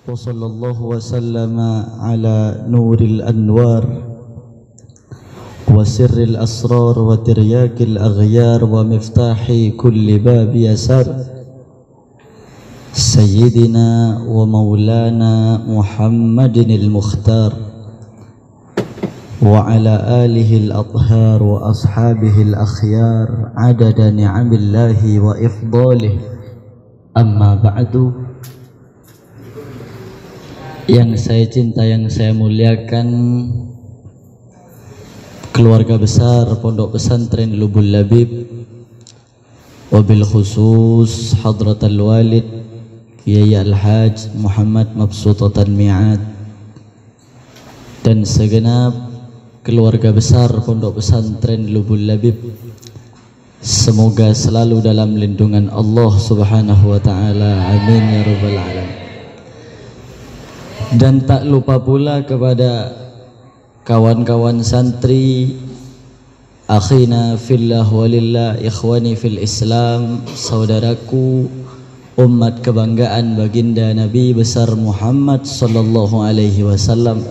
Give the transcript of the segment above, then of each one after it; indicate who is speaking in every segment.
Speaker 1: وصلى الله وسلم على نور الأنوار وسر الأسرار وترياك الأغيار ومفتاح كل باب يسار سيدنا ومولانا محمد المختار وعلى آله الأطهار وأصحابه الأخيار عدد نعم الله وإفضاله. أما بعد. Yang saya cinta, yang saya muliakan, keluarga besar Pondok Pesantren Lubul Labib, wabil khusus Hadratal Walid Kiai Al-Haj Muhammad Mabsutatan Mi'ad, dan segenap keluarga besar Pondok Pesantren Lubul Labib, semoga selalu dalam lindungan Allah Subhanahu wa taala. Amin ya rabbal alamin. Dan tak lupa pula kepada kawan-kawan santri, akhina fillah walillah, ikhwani fil Islam, saudaraku umat kebanggaan baginda Nabi besar Muhammad sallallahu alaihi wasallam,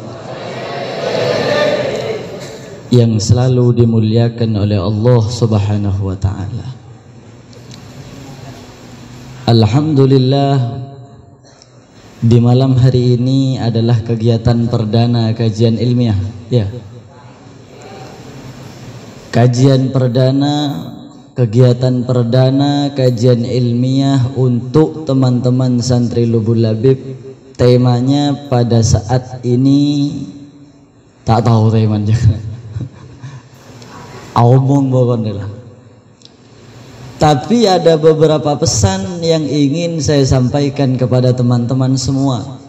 Speaker 1: yang selalu dimuliakan oleh Allah Subhanahu wa taala. Alhamdulillah, di malam hari ini adalah kegiatan perdana kajian ilmiah, ya. Kajian perdana, kegiatan perdana kajian ilmiah untuk teman-teman santri Lubul Labib. Temanya pada saat ini tak tahu temanya. Omong pokoknya lah. Tapi ada beberapa pesan yang ingin saya sampaikan kepada teman-teman semua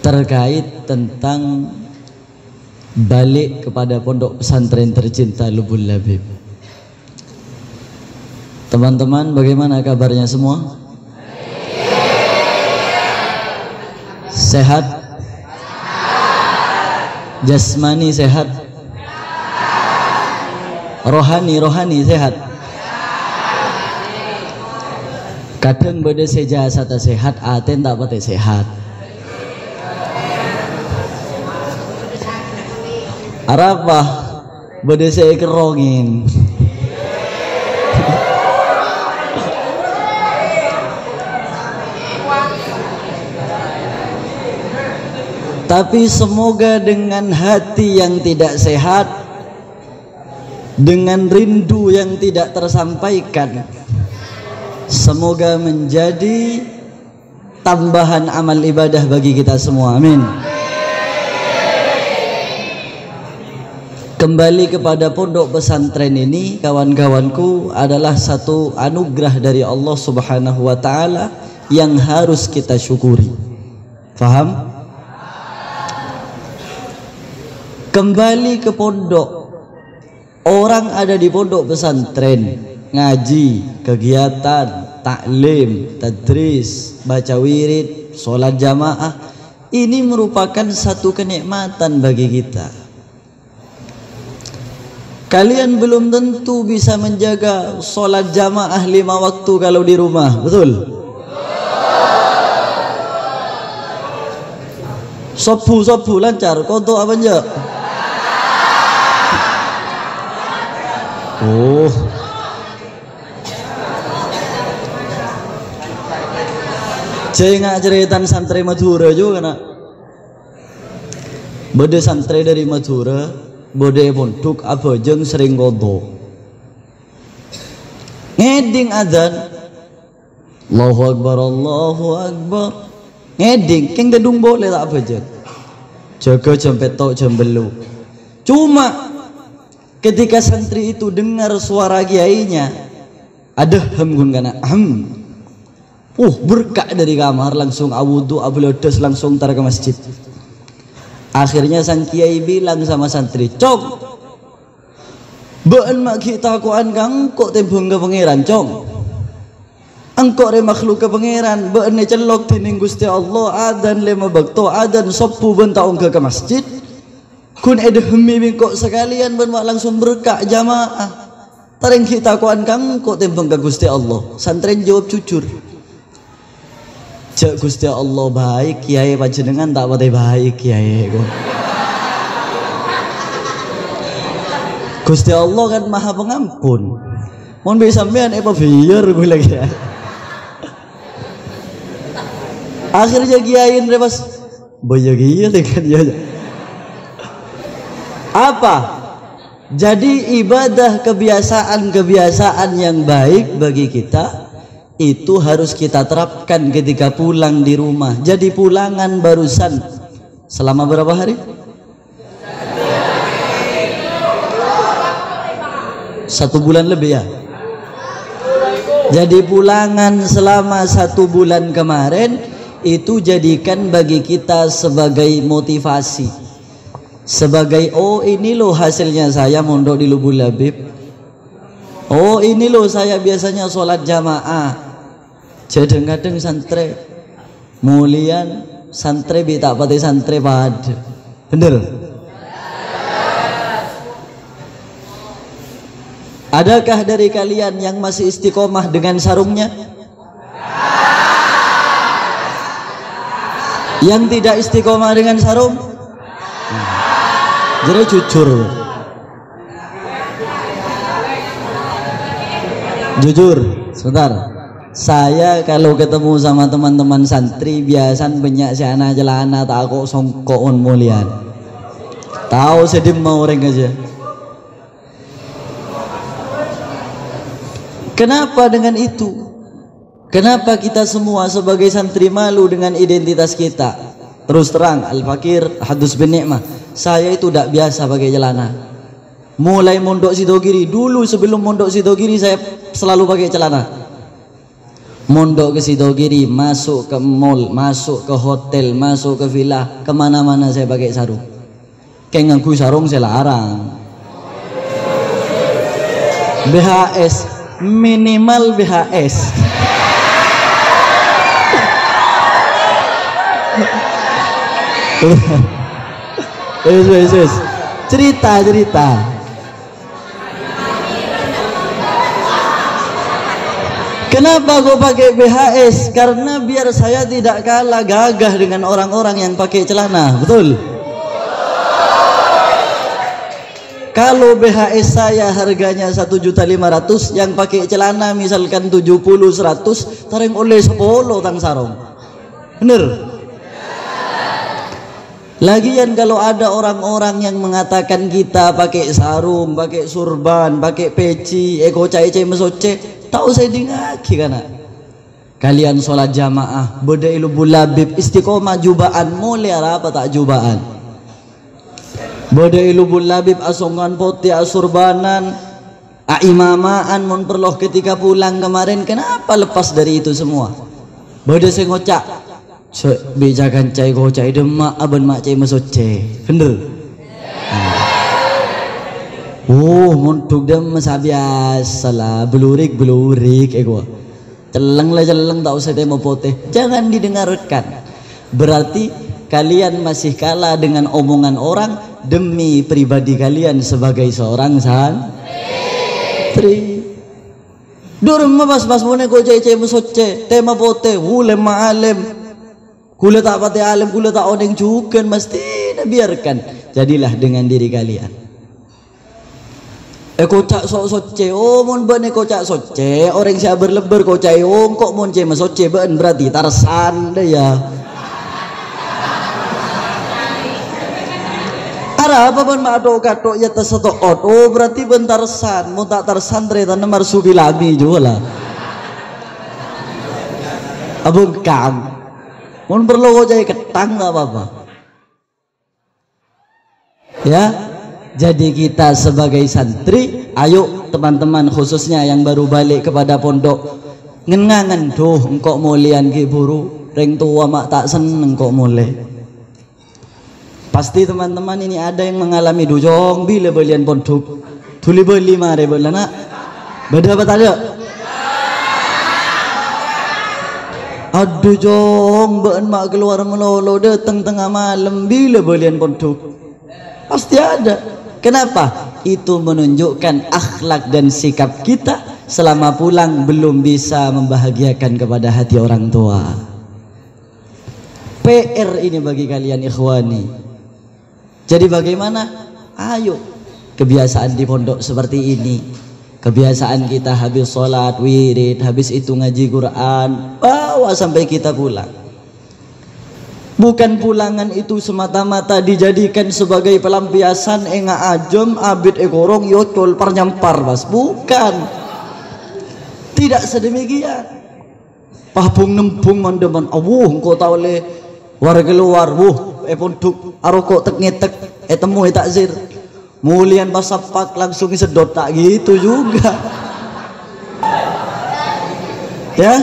Speaker 1: terkait tentang balik kepada pondok pesantren tercinta Lubul Labib. Teman-teman, bagaimana kabarnya semua? Sehat? Jasmani sehat? Rohani sehat? Kadang bade seja sata sehat, aten tak pate sehat. Arapa bade saya kerongin. Tapi semoga dengan hati yang tidak sehat, dengan rindu yang tidak tersampaikan, semoga menjadi tambahan amal ibadah bagi kita semua. Amin. Kembali kepada pondok pesantren ini, kawan-kawanku, adalah satu anugerah dari Allah Subhanahu wa taala yang harus kita syukuri. Faham? Kembali ke pondok. Orang ada di pondok pesantren, ngaji, kegiatan, taklim, tadris, baca wirid, sholat jamaah, ini merupakan satu kenikmatan bagi kita. Kalian belum tentu bisa menjaga sholat jamaah 5 waktu kalau di rumah, betul? Sobu lancar, kontok apa enggak? Oh, saya ceritaan santri Madura juga nak. Bode santri dari Madura, bode pondok apa jeng sering godo. Ngeding adzan, Allahu Akbar, Allahu Akbar. Ngeding, keng gedung boleh tak apa jeng. Jaga jam petok jam belu. Cuma ketika santri itu dengar suara kiainya, ada hamgun kana berkah dari kamar, langsung awudu ablodes, langsung tar ke masjid. Akhirnya sang kiai bilang sama santri, "Cong, beun mak kita kuan kang kok tembung ke pangeran, Cong. Engkau re makhluk ke pangeran, beun celok dening Gusti Allah, adan 5 waktu, adan 10 ben taung ke masjid. Kun ada hemi kok sekalian ben mak langsung berkah jamaah. Tareng kita kuan kang kok tembung ke Gusti Allah." Santri jawab jujur. Cek Gusti Allah baik, kiai panjenengan tak pati baik kiai. Gusti Allah kan maha pengampun. Mohon bisa sampean apa biar gue lagi ya. Akhirnya kiai rebas boyo kiai kan ya. Apa? Jadi ibadah kebiasaan-kebiasaan yang baik bagi kita itu harus kita terapkan ketika pulang di rumah. Jadi pulangan barusan selama berapa hari? 1 bulan lebih ya. Jadi pulangan selama 1 bulan kemarin itu jadikan bagi kita sebagai motivasi. Sebagai oh ini loh hasilnya saya mondok di Lubul Labib. Oh ini loh saya biasanya sholat jamaah. Kadang-kadang santri mulian santri tak pati santri pad. Bener? Adakah dari kalian yang masih istiqomah dengan sarungnya? Yang tidak istiqomah dengan sarung? Jadi jujur sebentar, saya kalau ketemu sama teman-teman santri biasan banyak si anak celana tak kok songkon mulian tahu sedih mau orang aja. Kenapa dengan itu? Kenapa kita semua sebagai santri malu dengan identitas kita? Terus terang Al-Fakir Hadus bin Ni'mah, saya itu tidak biasa pakai celana. Mulai mondok Sidogiri, dulu sebelum mondok Sidogiri saya selalu pakai celana. Mondok ke Sidogiri, masuk ke mall, masuk ke hotel, masuk ke villa, kemana-mana saya pakai sarung. Kayak ngaku sarung saya larang. BHS, minimal BHS. Cerita. Kenapa gue pakai BHS? Karena biar saya tidak kalah gagah dengan orang-orang yang pakai celana, betul? Kalau BHS saya harganya 1.500.000, yang pakai celana misalkan 70-100, taring oleh 10 tang sarung, bener? Lagian kalau ada orang-orang yang mengatakan kita pakai sarung, pakai surban, pakai peci, kocai mesoce, tahu saya dingaki kana. Kalian sholat jamaah, bedai Lubul Labib, istiqomah jubaan, mulai apa tak jubaan? Bedai Lubul Labib, asongan poti, asurbanan, imamaan, mon perloh ketika pulang kemarin, kenapa lepas dari itu semua? Bedai saya ngocak. Cek bijakan cai gocai demak aben mak cai mesoce, bener? Oh, montuk dem biasa lah, belurik ego. Celeng tak usah demo poteh, jangan didengarkan. Berarti kalian masih kalah dengan omongan orang demi pribadi kalian sebagai seorang santri. Dur mas mone gocai cai mesoce, tema poteh, ulem ma'alem. Kula tak pati alim, kula tak odeng juga, mesti biarkan. Jadilah dengan diri kalian. Kocak soce, oh mon bane kocak soce, orang siapa berlebar kocak, oh kok mon cema soce ben berarti tarsan deh ya. Ara apa ban mado kato ya tersetot, oh berarti ben tarsan, mau tak tarsan ternyata nomor subilami juga lah. Abang kam. Mun perlu gojai ketang nggak apa-apa. Ya, jadi kita sebagai santri, ayo teman-teman khususnya yang baru balik kepada pondok, ngenangan tuh engkau mulian ki buru, reng tua mak tak seneng engkau mulai. Pasti teman-teman ini ada yang mengalami dujong bila belian pondok, tuli beli mare belana, beda apa tak ada? Aduh jong ben mak keluar melolo datang tengah malam bila belian pondok, pasti ada. Kenapa? Itu menunjukkan akhlak dan sikap kita selama pulang belum bisa membahagiakan kepada hati orang tua. PR ini bagi kalian ikhwani. Jadi bagaimana? Ayo, kebiasaan di pondok seperti ini, kebiasaan kita habis sholat wirid, habis itu ngaji Quran, bawa sampai kita pulang. Bukan pulangan itu semata-mata dijadikan sebagai pelampiasan enga ajam abid ekorong yocol parnyampar mas, bukan. Tidak sedemikian. Pahbung nembung mandeman engkau tahu le warga luar pondok aroko tek ngetek temu takzir mulian pasapak langsung sedot, tak gitu juga. Ya,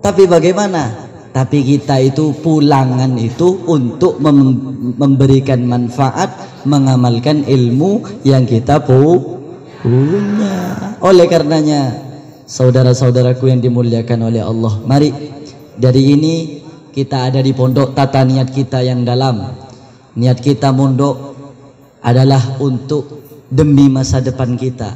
Speaker 1: tapi bagaimana? Tapi kita itu pulangan itu untuk memberikan manfaat, mengamalkan ilmu yang kita punya. Oleh karenanya, saudara-saudaraku yang dimuliakan oleh Allah, mari dari ini kita ada di pondok, tata niat kita yang dalam. Niat kita mondok adalah untuk demi masa depan kita,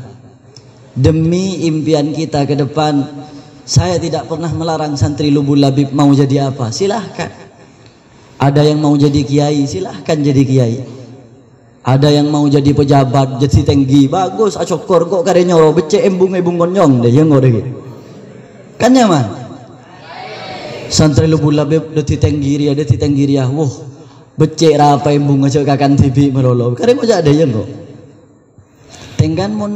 Speaker 1: demi impian kita ke depan. Saya tidak pernah melarang santri Lubul Labib mau jadi apa, silahkan. Ada yang mau jadi kiai, silahkan jadi kiai. Ada yang mau jadi pejabat, jadi tinggi, bagus, acokor kok kare nyoro becek embung konyong deh yang ngore gitu. Kan nyaman. Santri Lubul Labib deti tinggi ya, wah becek rapa embung ngajak kakan tibi melolo. Kare mau ada yang kok. Tenggan mon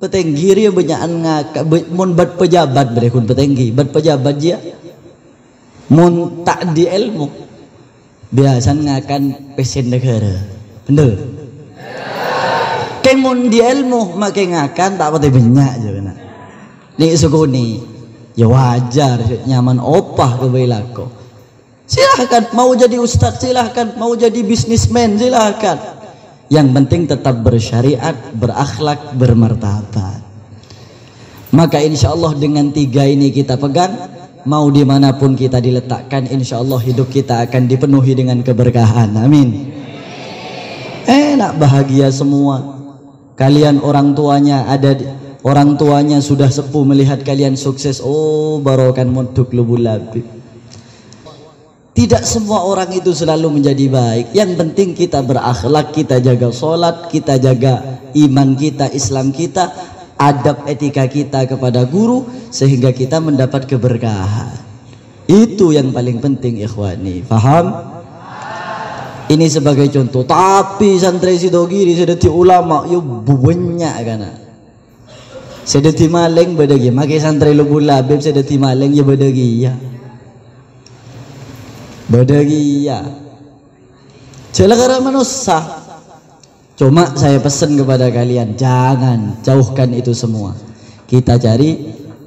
Speaker 1: petenggiri banyakan ngak mon bat pejabat berekun petenggi bat pejabat dia mon tak di ilmu biasa ngakan pesen negara bener keng mon di ilmu makai ngakan tak pati banyak je benar ni sukuni ya wajar nyaman opah kebailako. Silahkan mau jadi ustadz, silahkan mau jadi bisnismen, silahkan. Yang penting tetap bersyariat, berakhlak, bermartabat. Maka insya Allah dengan 3 ini kita pegang, mau dimanapun kita diletakkan, insya Allah hidup kita akan dipenuhi dengan keberkahan. Amin. Enak, bahagia semua. Kalian orang tuanya sudah sepuh melihat kalian sukses. Oh, barokan mondok Lubul Labib. Tidak semua orang itu selalu menjadi baik. Yang penting kita berakhlak, kita jaga sholat, kita jaga iman kita, Islam kita, adab etika kita kepada guru, sehingga kita mendapat keberkahan. Itu yang paling penting ikhwani. Faham? Ini sebagai contoh. Tapi santri sidogiri sedeti ulama yo banyak kana. Sedeti maleng bedagi. Makai santri Lubul Labib sedeti maleng ya bedagi ya. Badagia celakara manusia. Cuma saya pesan kepada kalian, jangan jauhkan itu semua. Kita cari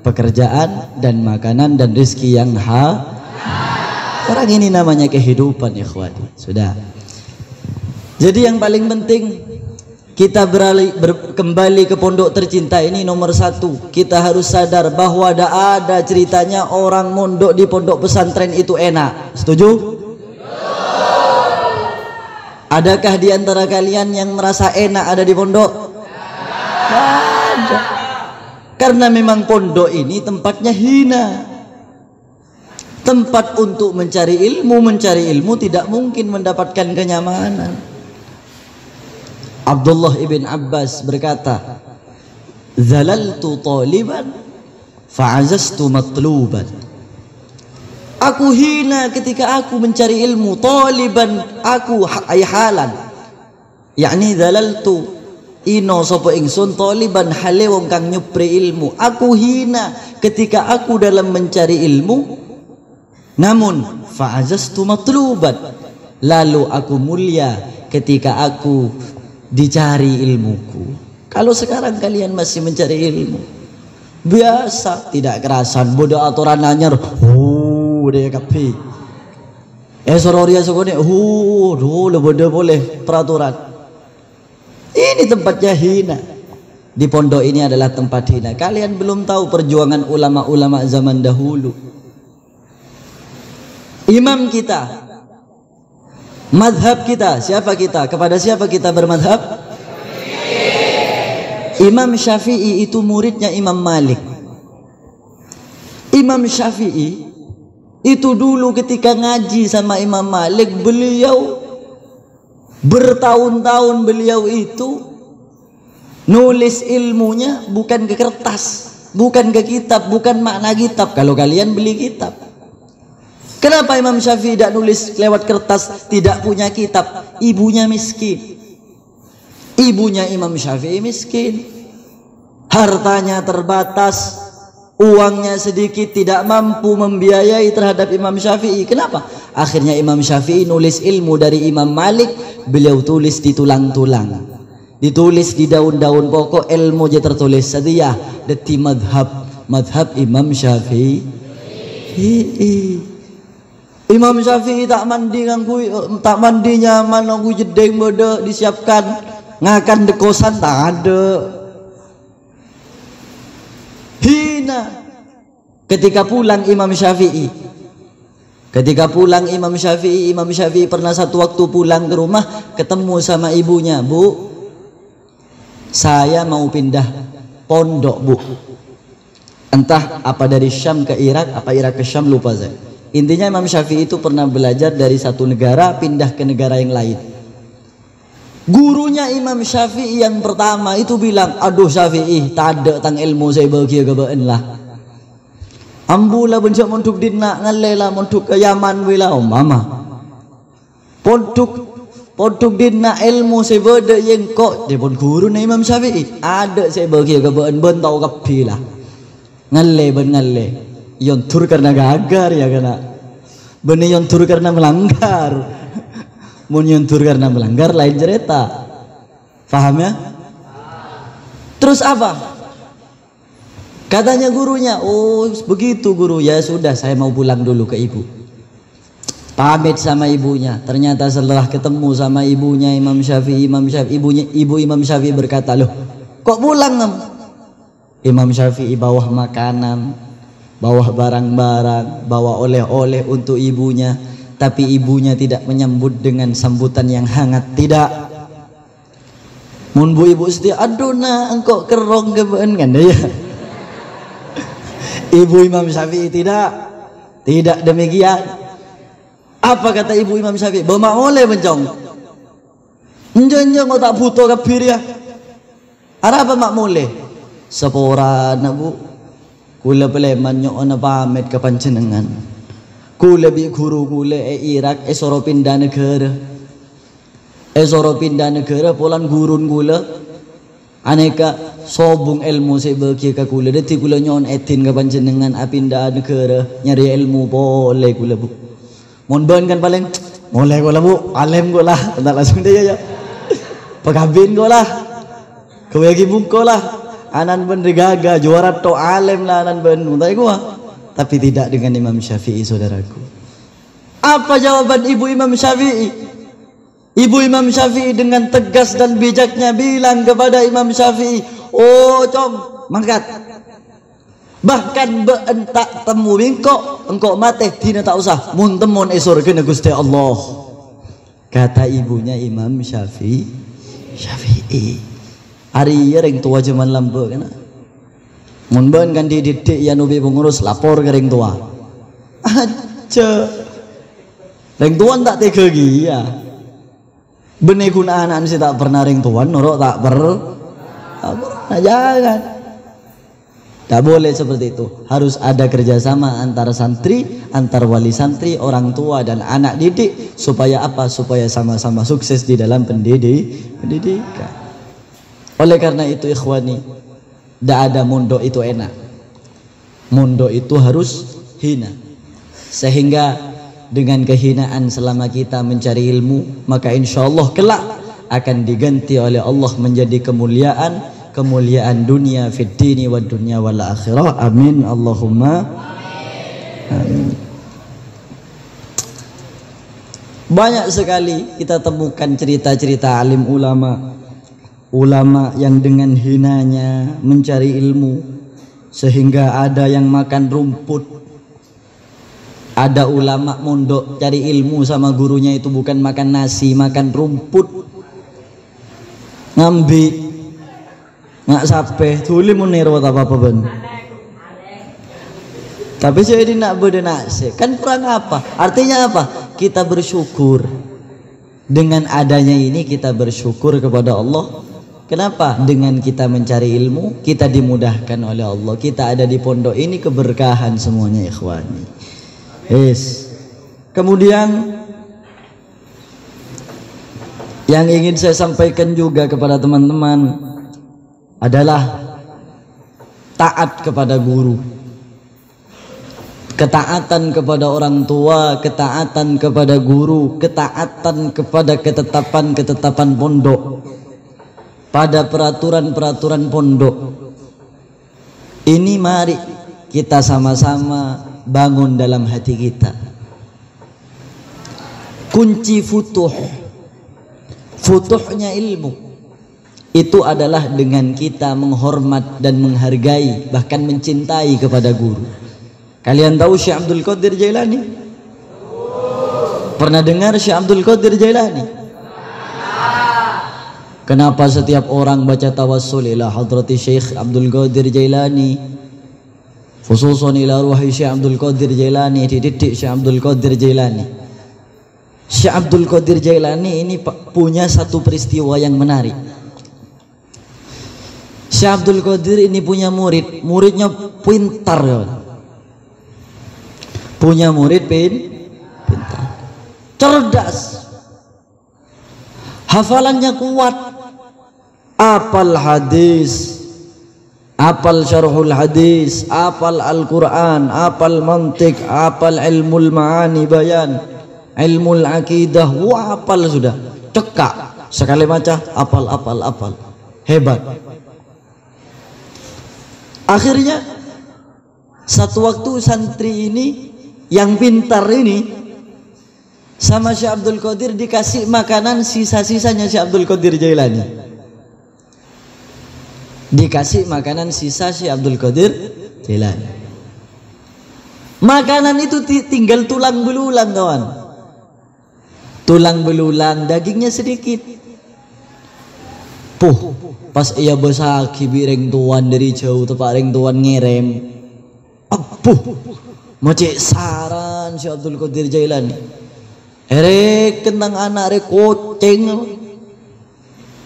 Speaker 1: pekerjaan dan makanan dan rezeki yang Orang ini namanya kehidupan ikhwati. Sudah. Jadi yang paling penting kita kembali ke pondok tercinta ini nomor 1. Kita harus sadar bahwa ada ceritanya orang mondok di pondok pesantren itu enak. Setuju? Adakah di antara kalian yang merasa enak ada di pondok? Ada. Karena memang pondok ini tempatnya hina. Tempat untuk mencari ilmu tidak mungkin mendapatkan kenyamanan. Abdullah ibn Abbas berkata, "Zalaltu taliban fa'azastu matluban." Aku hina ketika aku mencari ilmu. Taliban, aku halan. Yakni zalaltu ino sapa ingsun taliban hale wong kang nyupri ilmu. Aku hina ketika aku dalam mencari ilmu. Namun fa'azastu matluban, lalu aku mulia ketika aku dicari ilmuku. Kalau sekarang kalian masih mencari ilmu biasa, tidak kerasan, bodoh aturan anyar, dia kapi sororia sokone, dulu bodoh boleh peraturan. Ini tempatnya hina. Di pondok ini adalah tempat hina. Kalian belum tahu perjuangan ulama-ulama zaman dahulu. Imam kita, madhab kita, siapa kita? Kepada siapa kita bermadhab? Imam Syafi'i itu muridnya Imam Malik. Imam Syafi'i Itu dulu ketika ngaji sama Imam Malik, beliau bertahun-tahun beliau itu nulis ilmunya bukan ke kertas, bukan ke kitab, bukan makna kitab. Kalau kalian beli kitab, kenapa Imam Syafi'i tidak nulis lewat kertas? Tidak punya kitab. Ibunya miskin. Ibunya Imam Syafi'i miskin. Hartanya terbatas, uangnya sedikit, tidak mampu membiayai terhadap Imam Syafi'i. Kenapa? Akhirnya Imam Syafi'i nulis ilmu dari Imam Malik, beliau tulis di tulang-tulang, ditulis di daun-daun pokok, ilmu aja tertulis sedia deti madhab Imam Syafi'i. Imam Syafi'i tak mandi ngangku, tak mandi nyaman ngangku jedeng bodoh disiapkan ngakan dekosan tak ada. Hina ketika pulang Imam Syafi'i, Imam Syafi'i pernah satu waktu pulang ke rumah, ketemu sama ibunya. Bu, saya mau pindah pondok, Bu. Entah apa dari Syam ke Irak, apa Irak ke Syam, lupa saya. Intinya Imam Syafi'i itu pernah belajar dari satu negara pindah ke negara yang lain. Gurunya Imam Syafi'i yang pertama itu bilang, aduh Syafi'i, tak ada tang ilmu saya bagi kebaan lah. Ambulah bencak montuk dinnak ngalela montuk ke Yaman wila mama. Pontuk dinnak ilmu saya beda yang kok dia pun guru na Imam Syafi'i. Ada saya bagi kebaan bentau kapi lah. Ngalle yontur karena gagar ya kena. Benih yontur karena melanggar. Menyuntur karena melanggar lain cerita. Paham ya? Terus apa? Katanya gurunya, oh begitu guru, ya sudah saya mau pulang dulu ke ibu. Pamit sama ibunya. Ternyata setelah ketemu sama ibunya Imam Syafi'i, ibu Imam Syafi'i berkata, loh kok pulang kamu? Imam Syafi'i bawa makanan, bawa barang-barang, bawa oleh-oleh untuk ibunya. Tapi ibunya tidak menyambut dengan sambutan yang hangat, tidak. Mun bu ibu setia, aduh nah engkau kerong kebeen kan ya. Ibu Imam Syafi'i tidak demikian. Apa kata ibu Imam Syafi'i? Bawa oleh bencong. Enjang kau tak butuh kabir ya. Arah apa mak mulai? Sepora na bu, kula peleman nyo na pamit ke panjenengan. Kula bi guru kula Irak soro pindah negara polan gurun kula aneka sobung ilmu saya bagi ke kula deti kula nyon etin ke panjenengan pindah negara nyari ilmu boleh kula bu mon ban kan paling boleh kula bu alim kula tak langsung dia ya pekabin kula kewegi bungko lah anan ben gaga juara to alim lah anan ben mutai gua. Tapi tidak dengan Imam Syafi'i, saudaraku. Apa jawaban ibu Imam Syafi'i? Ibu Imam Syafi'i dengan tegas dan bijaknya bilang kepada Imam Syafi'i, oh cong, mangkat. Bahkan beentak temu engkau mate tina tak usah mun temon esor kena Gusti Allah. Kata ibunya Imam Syafi'i. Hari yang tua zaman lampu kan. Mun ben kan dididik ya nubi pengurus lapor ke ring tua. Aja. Ring tuan tak tega ya. Benih gunaan sih tak pernah ring tuan norok tak pernah jangan. Tak boleh seperti itu. Harus ada kerjasama antara santri, antar wali santri, orang tua dan anak didik supaya apa? Supaya sama-sama sukses di dalam pendidikan. Oleh karena itu ikhwani, tidak ada mondok itu enak, mondok itu harus hina. Sehingga dengan kehinaan selama kita mencari ilmu, maka insya Allah kelak akan diganti oleh Allah menjadi kemuliaan dunia fid dini wad dunya wal akhirah. Amin Allahumma amin. Banyak sekali kita temukan cerita-cerita alim ulama yang dengan hinanya mencari ilmu sehingga ada yang makan rumput. Ada ulama mondok cari ilmu sama gurunya itu bukan makan nasi, makan rumput. Ngambi nggak sampai tuli munir apa ben. Tapi jadi nak berdenase kan kurang apa? Artinya apa? Kita bersyukur. Dengan adanya ini kita bersyukur kepada Allah. Kenapa? Dengan kita mencari ilmu, kita dimudahkan oleh Allah. Kita ada di pondok ini keberkahan semuanya ikhwani. Yes. Kemudian yang ingin saya sampaikan juga kepada teman-teman adalah taat kepada guru. Ketaatan kepada orang tua, ketaatan kepada guru, ketaatan kepada ketetapan-ketetapan pondok, pada peraturan-peraturan pondok. Ini mari kita sama-sama bangun dalam hati kita. Kunci futuhnya ilmu itu adalah dengan kita menghormat dan menghargai, bahkan mencintai kepada guru. Kalian tahu Syekh Abdul Qadir Jailani? Pernah dengar Syekh Abdul Qadir Jailani? Kenapa setiap orang baca tawassul ila hadrati Syekh Abdul Qadir Jailani, khususan ila ruhi Syekh Abdul Qadir Jailani, dididik Syekh Abdul Qadir Jailani. Syekh Abdul Qadir Jailani ini punya satu peristiwa yang menarik. Syekh Abdul Qadir ini punya muridnya pintar ya. Punya murid pintar, cerdas, hafalannya kuat, apal hadis, apal syarhul hadis, apal Al-Quran, apal mantik, apal ilmul ma'ani bayan, ilmul akidah, wah apal sudah, cekak, sekali baca apal, hebat. Akhirnya satu waktu santri ini yang pintar ini sama Syekh Abdul Qadir dikasih makanan sisa-sisanya Syekh Abdul Qadir Jailani. Dikasih makanan sisa Syekh Abdul Qadir Jailani. Makanan itu tinggal tulang belulang kawan. Tulang belulang, dagingnya sedikit. Pas ia besar kibiring tuan dari jauh tepak ring tuan ngerem. Macik saran Syekh Abdul Qadir Jailani. Kentang anak koceng.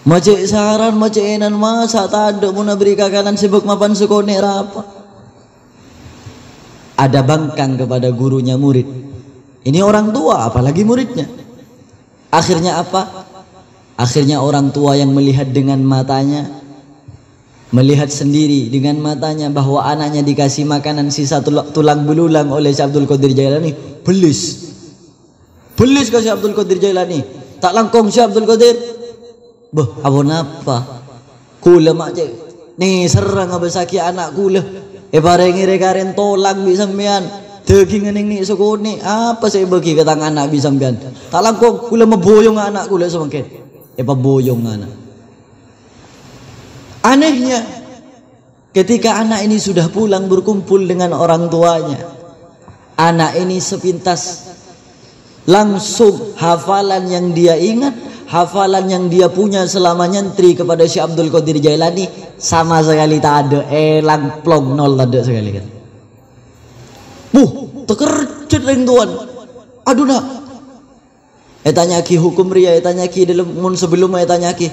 Speaker 1: Macik saran macik enan masa tak ada muna beri kakanan sibuk mapan sukone rapa. Ada bangkang kepada gurunya murid. Ini orang tua apalagi muridnya. Akhirnya apa? Akhirnya orang tua yang melihat dengan matanya, melihat sendiri dengan matanya bahwa anaknya dikasih makanan sisa tulang belulang oleh Syekh Abdul Qadir Jailani, belis ke Syekh Abdul Qadir Jailani, tak langkong Syekh Abdul Qadir, abon apa? Kula mak cek, nih serang abesaki anak kula, bareng karen tolang bisa sampean, daging neng ni sukoni, apa saya bagi ke tangan anak bisa sampean, tak langkong kula meboyong anak kula semangkin. Boyong anak. Anehnya ketika anak ini sudah pulang berkumpul dengan orang tuanya, anak ini sepintas langsung hafalan yang dia ingat, hafalan yang dia punya selama nyantri kepada Syekh Abdul Qadir Jailani sama sekali tak ada, elang plong nol tak ada sekali kan. Terkerjut ring tuan. Aduh nak. Tanya ki hukum ria, tanya ki dalam mun sebelum tanya ki.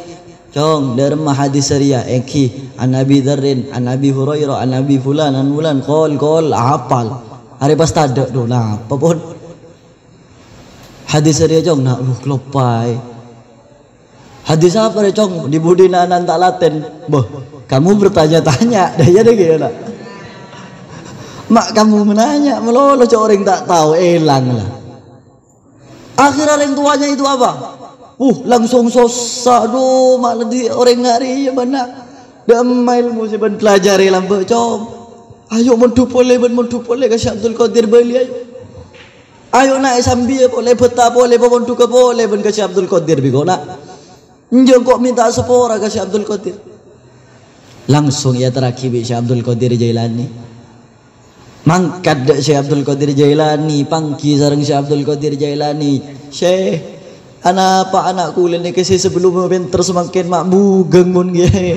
Speaker 1: Cong dari hadis ria, ki an Nabi Dzarrin, an Nabi Hurairah, an Nabi fulan, an fulan qol hafal. Hari pas tada do nah apa pun. Hadis ria cong nak klopai. Hadis apa re cong di budinanan tak laten. Kamu bertanya-tanya, dah jadi gitu nak. Mak kamu menanya, melolo orang tak tahu, elang lah. Akhirnya orang tuanya itu apa? Langsung sosa, aduh malah di orang ngari ya benar. Damai ilmu si ben pelajari lambe com. Ayo mentu boleh ke Syekh Abdul Qadir beli ayo. Ayo nak sambil boleh beta boleh mentu ke boleh ben ke Syekh Abdul Qadir bigo nak. Njong kok minta sepora ke Syekh Abdul Qadir. Langsung ia terakibi Syekh Abdul Qadir Jailani. Mangkat dak Syekh Abdul Qadir Jailani, pangki sareng Syekh Abdul Qadir Jailani. Syekh, apa anakku lene ke sebelum pinter semakin mak bugeng mun ge.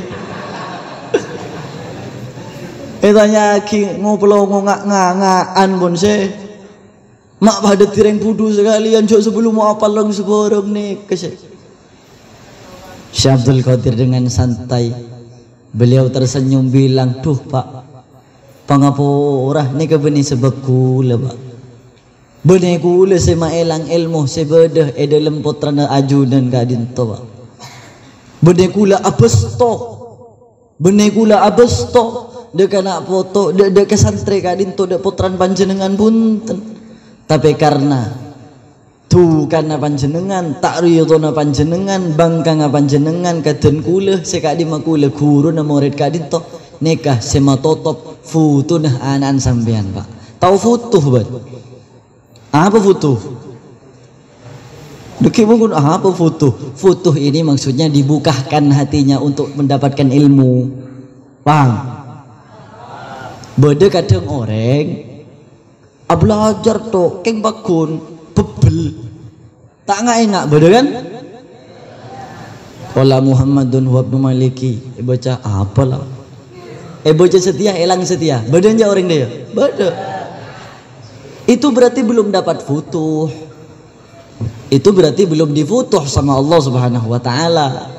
Speaker 1: tanya ki ngoplo ngak-ngakan pun se mak pada tireng pudu sekalian jauh sebelum mau apa lang seborong nih kesek. Syekh Abdul Qadir dengan santai beliau tersenyum bilang, "Duh Pak, pangapura ni kebeni sebab kula Pak. Beni kula sema elang ilmu sebedah dalam putrana ajudan kadinto Pak. Beni kula abesto. Beni kula abesto dek anak foto dek santri kadinto dek putran panjenengan punten. Tapi karena panjenengan tak riyadona panjenengan bangkang panjenengan kaden kula sekadi makula guru na murid kadinto nikah sema totop futunah anan sampean Pak. Tahu futuh Pak? Apa futuh? Deki mungkin apa futuh? Futuh ini maksudnya dibukakan hatinya untuk mendapatkan ilmu. Paham? Beda kadang orang belajar tuh keng bakun bebel tak enak beda kan? Qala Muhammadun wa ibnu Maliki baca apalah baca setia elang setia beda aja orang dia beda. Itu berarti belum dapat futuh, itu berarti belum difutuh sama Allah Subhanahu wa ta'ala.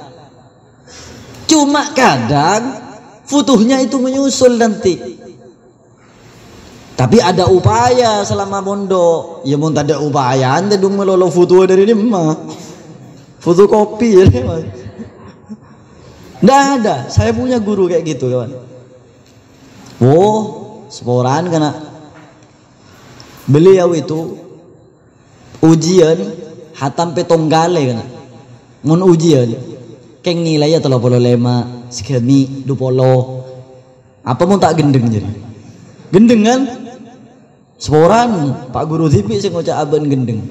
Speaker 1: Cuma kadang futuhnya itu menyusul nanti. Tapi ada upaya selama mondok. Ya mau tak ada upaya, anda dong melolo futu dari ini mah. Futu kopi ya mas. Nggak ada. Saya punya guru kayak gitu kawan. Oh, seporan kena. Beliau itu ujian hatam petonggale kena. Mun ujian, keng nilainya 35, sekemi 20. Apa mau tak gendeng jadi? Gendeng kan? Seporan Pak Guru Zipi sih ngocak aben gendeng.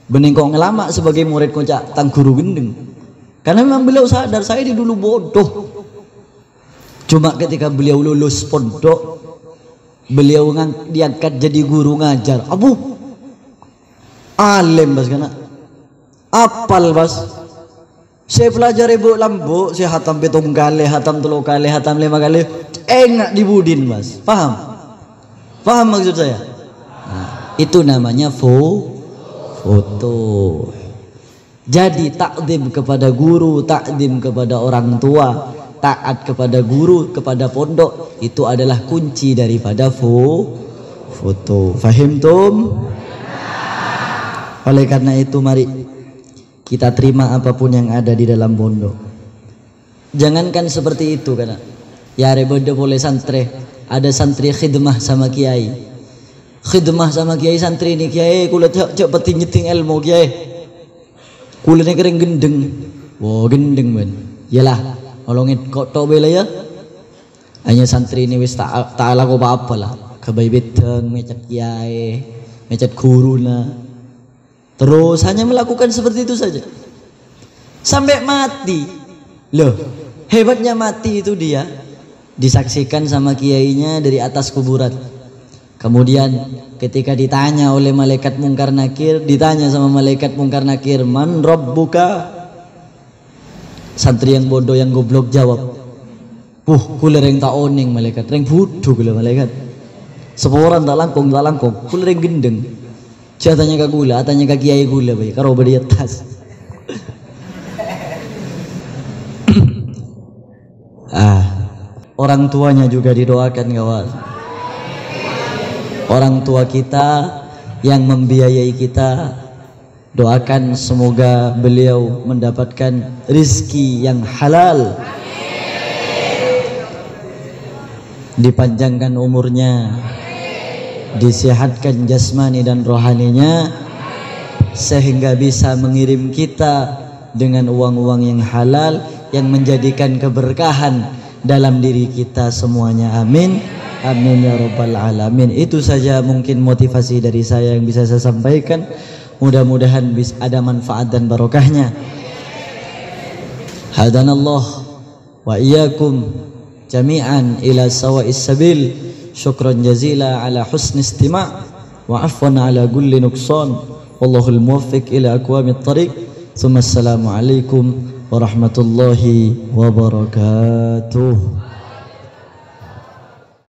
Speaker 1: Bening kok ngelama sebagai murid ngocak tang guru gendeng. Karena memang beliau sadar saya dulu bodoh. Cuma ketika beliau lulus pondok, beliau diangkat jadi guru ngajar. Abu alim bas kana. Apal bas. Saya pelajari bu lambu, saya hatam petong kali, hatam 3 kali, hatam 5 kali. Enak dibudin mas. Paham? Paham maksud saya? Nah, itu namanya foto. Jadi takdim kepada guru, takdim kepada orang tua, taat kepada guru, kepada pondok, itu adalah kunci daripada foto. Fahim tum? Oleh karena itu mari kita terima apapun yang ada di dalam pondok. Jangankan seperti itu karena ya rebode boleh santri. Ada santri khidmah sama kiai. Khidmah sama kiai santri ini kiai kula cepet nyeting ilmu kiai. Kula kering gendeng. Wah gendeng men. Yalah, nolongin kok tok bela ya. Hanya santri ini wis tak laku apa-apa lah. Kebai beteng, mecat kiai, mecat guru na. Terus hanya melakukan seperti itu saja. Sampai mati. Loh, hebatnya mati itu dia disaksikan sama kiainya dari atas kuburan. Kemudian ketika ditanya oleh malaikat mungkar nakir, ditanya sama malaikat mungkar nakir, man rabbuka? Santri yang bodoh yang goblok jawab, kula reng tak oning malaikat, reng bodoh kula malaikat. Seporan tak langkong, kula reng gendeng. Saya tanya ke gula, tanya ke kiai gula baik, karo badi atas. Orang tuanya juga didoakan kawan. Orang tua kita yang membiayai kita, doakan semoga beliau mendapatkan rizki yang halal, dipanjangkan umurnya, disehatkan jasmani dan rohaninya, sehingga bisa mengirim kita dengan uang-uang yang halal yang menjadikan keberkahan dalam diri kita semuanya. Amin. Amin ya rabbal alamin. Itu saja mungkin motivasi dari saya yang bisa saya sampaikan. Mudah-mudahan bisa ada manfaat dan barokahnya. Hadanallah wa iyyakum jami'an ila sawa'is sabil. Syukran jazila ala husni istima' wa afwan ala kulli nuqsan. Wallahul muwaffiq ila aqwamit thariq. Assalamu alaikum warahmatullahi wabarakatuh.